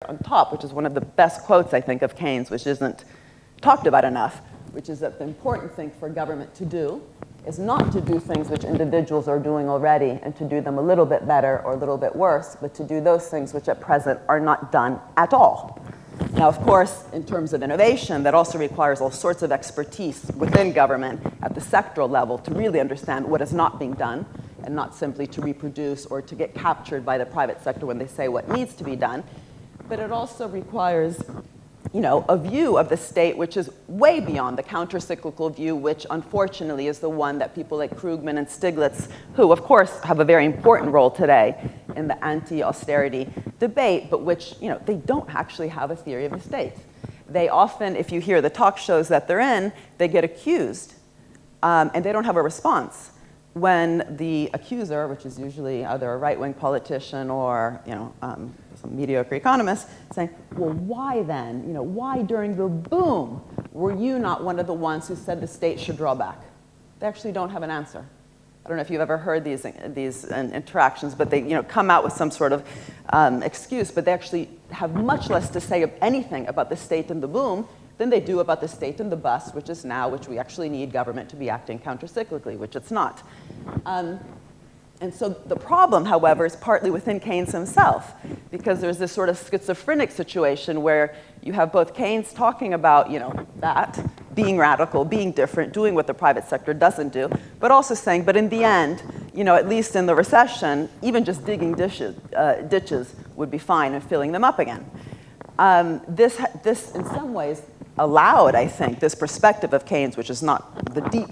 on top, which is one of the best quotes, I think, of Keynes, which isn't talked about enough, which is that the important thing for government to do is not to do things which individuals are doing already and to do them a little bit better or a little bit worse, but to do those things which at present are not done at all. Now, of course, in terms of innovation, that also requires all sorts of expertise within government at the sectoral level to really understand what is not being done and not simply to reproduce or to get captured by the private sector when they say what needs to be done. But it also requires, you know, a view of the state which is way beyond the counter-cyclical view, which unfortunately is the one that people like Krugman and Stiglitz, who of course have a very important role today in the anti-austerity debate, but which, you know, they don't actually have a theory of the state. They often, if you hear the talk shows that they're in, they get accused and they don't have a response. When the accuser, which is usually either a right-wing politician or, you know, some mediocre economist, saying, well, why then? You know, why during the boom were you not one of the ones who said the state should draw back? They actually don't have an answer. I don't know if you've ever heard these interactions, but they, you know, come out with some sort of excuse, but they actually have much less to say of anything about the state in the boom than they do about the state in the bust, which is now, which we actually need government to be acting countercyclically, which it's not. And so the problem, however, is partly within Keynes himself, because there's this sort of schizophrenic situation where you have both Keynes talking about, you know, that, being radical, being different, doing what the private sector doesn't do, but also saying, but in the end, you know, at least in the recession, even just digging ditches would be fine and filling them up again. This in some ways allowed, I think, this perspective of Keynes, which is not the deep,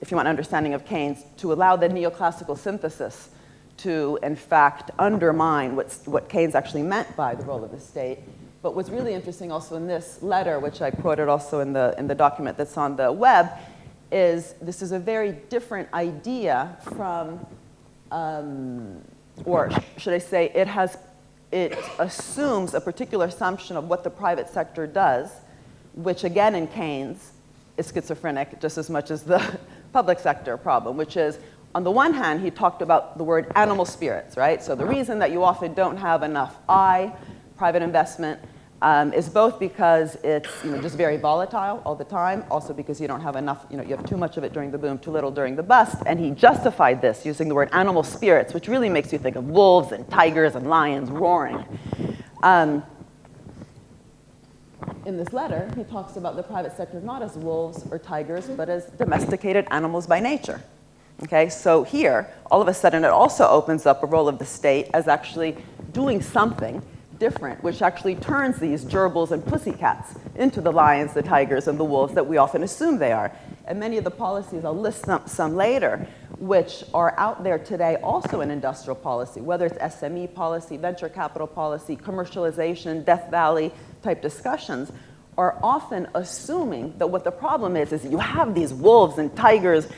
if you want, understanding of Keynes, to allow the neoclassical synthesis to, in fact, undermine what Keynes actually meant by the role of the state. But what's really interesting also in this letter, which I quoted also in the document that's on the web, is this is a very different idea from, or should I say, it assumes a particular assumption of what the private sector does, which again in Keynes is schizophrenic just as much as the public sector problem, which is, on the one hand, he talked about the word animal spirits, right? So the reason that you often don't have enough private investment, is both because it's, you know, just very volatile all the time, also because you don't have enough, you know, you have too much of it during the boom, too little during the bust, and he justified this using the word animal spirits, which really makes you think of wolves and tigers and lions roaring. In this letter, he talks about the private sector not as wolves or tigers, but as domesticated animals by nature. Okay, so here, all of a sudden, it also opens up a role of the state as actually doing something different, which actually turns these gerbils and pussycats into the lions, the tigers, and the wolves that we often assume they are. And many of the policies, I'll list some later, which are out there today also in industrial policy, whether it's SME policy, venture capital policy, commercialization, Death Valley type discussions, are often assuming that what the problem is you have these wolves and tigers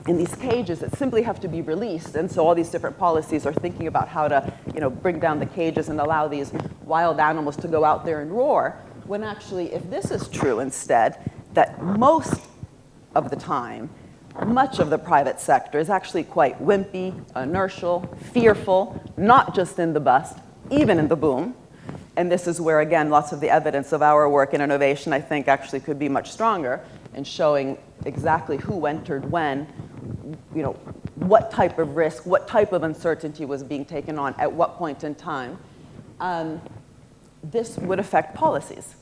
in these cages that simply have to be released. And so all these different policies are thinking about how to, you know, bring down the cages and allow these wild animals to go out there and roar, when actually, if this is true instead, that most of the time, much of the private sector is actually quite wimpy, inertial, fearful, not just in the bust, even in the boom. And this is where, again, lots of the evidence of our work in innovation, I think, actually could be much stronger in showing exactly who entered when, you know, what type of risk, what type of uncertainty was being taken on at what point in time. This would affect policies.